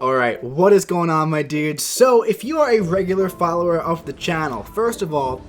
Alright, what is going on, my dudes? So, if you are a regular follower of the channel, first of all,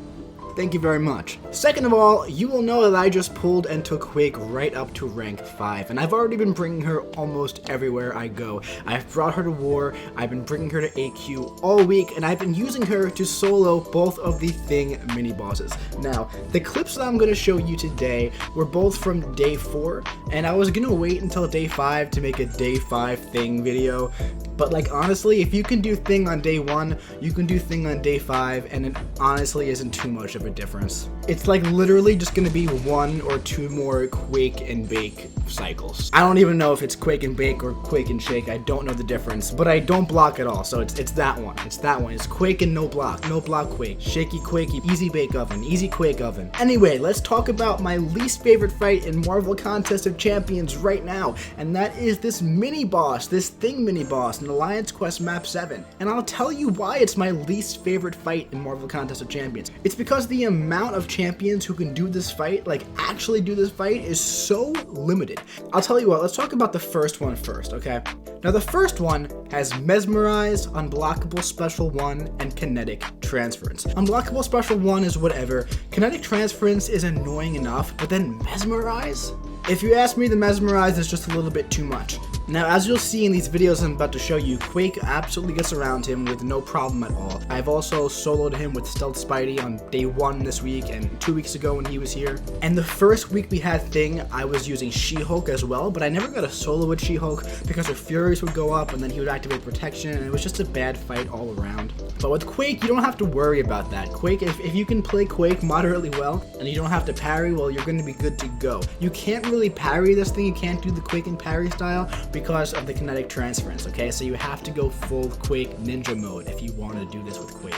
thank you very much. Second of all, you will know that I just pulled and took Quake right up to rank 5, and I've already been bringing her almost everywhere I go. I've brought her to war, I've been bringing her to AQ all week, and I've been using her to solo both of the Thing mini-bosses. Now, the clips that I'm going to show you today were both from day 4, and I was going to wait until day 5 to make a day 5 Thing video, but like honestly, if you can do Thing on day 1, you can do Thing on day 5, and it honestly isn't too much of a difference. It's like literally just gonna be 1 or 2 more Quake and Bake cycles. I don't even know if it's Quake and Bake or Quake and Shake. I don't know the difference, but I don't block at all, so it's that one. It's that one. It's Quake and no block. No block Quake. Shaky Quakey. Easy Bake Oven. Easy Quake Oven. Anyway, let's talk about my least favorite fight in Marvel Contest of Champions right now, and that is this mini-boss, this Thing mini-boss in Alliance Quest Map 7. And I'll tell you why it's my least favorite fight in Marvel Contest of Champions. It's because the amount of champions who can do this fight, like actually do this fight, is so limited. I'll tell you what, let's talk about the first one first, okay? Now the first one has Mesmerize, Unblockable Special 1, and Kinetic Transference. Unblockable Special 1 is whatever, Kinetic Transference is annoying enough, but then Mesmerize? If you ask me, the Mesmerize is just a little bit too much. Now, as you'll see in these videos I'm about to show you, Quake absolutely gets around him with no problem at all. I've also soloed him with Stealth Spidey on day 1 this week and 2 weeks ago when he was here. And the first week we had Thing, I was using She-Hulk as well, but I never got a solo with She-Hulk because her Furies would go up and then he would activate Protection, and it was just a bad fight all around. But with Quake, you don't have to worry about that. Quake, if you can play Quake moderately well and you don't have to parry, well, you're going to be good to go. You can't really parry this thing, you can't do the Quake and parry style because of the Kinetic Transference, okay? So you have to go full Quake ninja mode if you want to do this with Quake.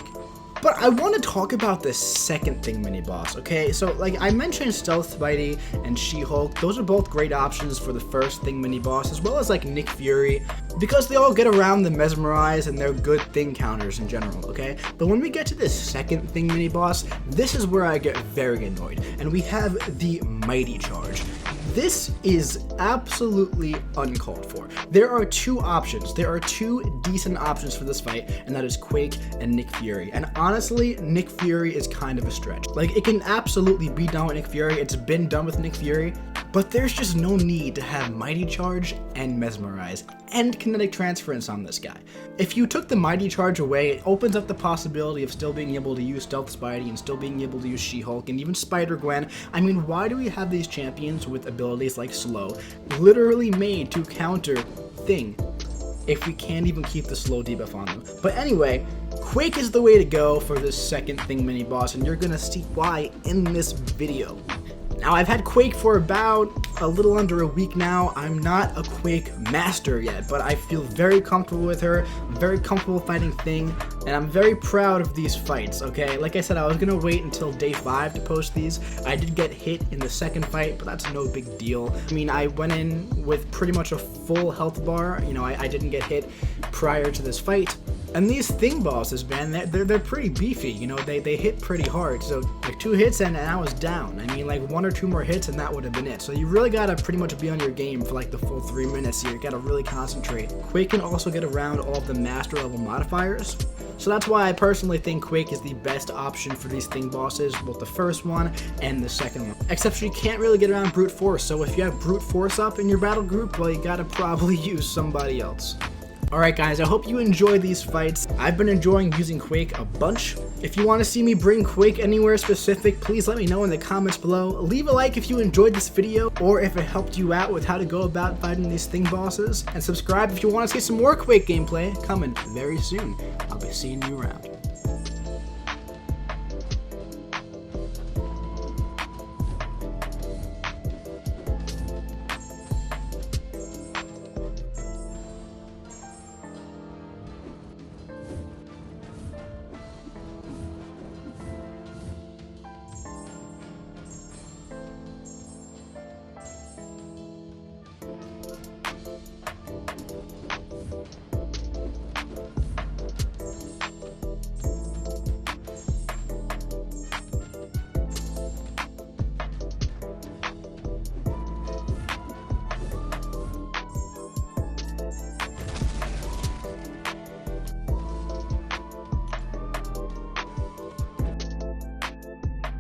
But I want to talk about the second Thing mini-boss, okay? So, like, I mentioned Stealth Spidey and She-Hulk. Those are both great options for the first Thing mini-boss, as well as, like, Nick Fury, because they all get around the Mesmerize and they're good Thing counters in general, okay? But when we get to this second Thing mini-boss, this is where I get very annoyed, and we have the Mighty Charge. This is absolutely uncalled for. There are 2 options. There are 2 decent options for this fight, and that is Quake and Nick Fury. And honestly, Nick Fury is kind of a stretch. Like, it can absolutely be done with Nick Fury. It's been done with Nick Fury, but there's just no need to have Mighty Charge and Mesmerize and Kinetic Transference on this guy. If you took the Mighty Charge away, it opens up the possibility of still being able to use Stealth Spidey and still being able to use She-Hulk and even Spider-Gwen. I mean, why do we have these champions with abilities like Slow, literally made to counter Thing, if we can't even keep the slow debuff on them? But anyway, Quake is the way to go for this second Thing mini-boss, and you're gonna see why in this video. Now, I've had Quake for about a little under a week now. I'm not a Quake master yet, but I feel very comfortable with her. I'm very comfortable fighting Thing, and I'm very proud of these fights, okay? Like I said, I was gonna wait until day 5 to post these. I did get hit in the second fight, but that's no big deal. I mean, I went in with pretty much a full health bar. You know, I didn't get hit prior to this fight. And these Thing bosses, man, they're pretty beefy, you know, they hit pretty hard. So, like, 2 hits and I was down. I mean, like, 1 or 2 more hits and that would have been it. So you really gotta pretty much be on your game for, like, the full 3 minutes here. You gotta really concentrate. Quake can also get around all of the master level modifiers. So that's why I personally think Quake is the best option for these Thing bosses, both the first one and the second one. Except you can't really get around Brute Force, so if you have Brute Force up in your battle group, well, you gotta probably use somebody else. Alright guys, I hope you enjoy these fights. I've been enjoying using Quake a bunch. If you want to see me bring Quake anywhere specific, please let me know in the comments below. Leave a like if you enjoyed this video, or if it helped you out with how to go about fighting these Thing bosses. And subscribe if you want to see some more Quake gameplay coming very soon. I'll be seeing you around.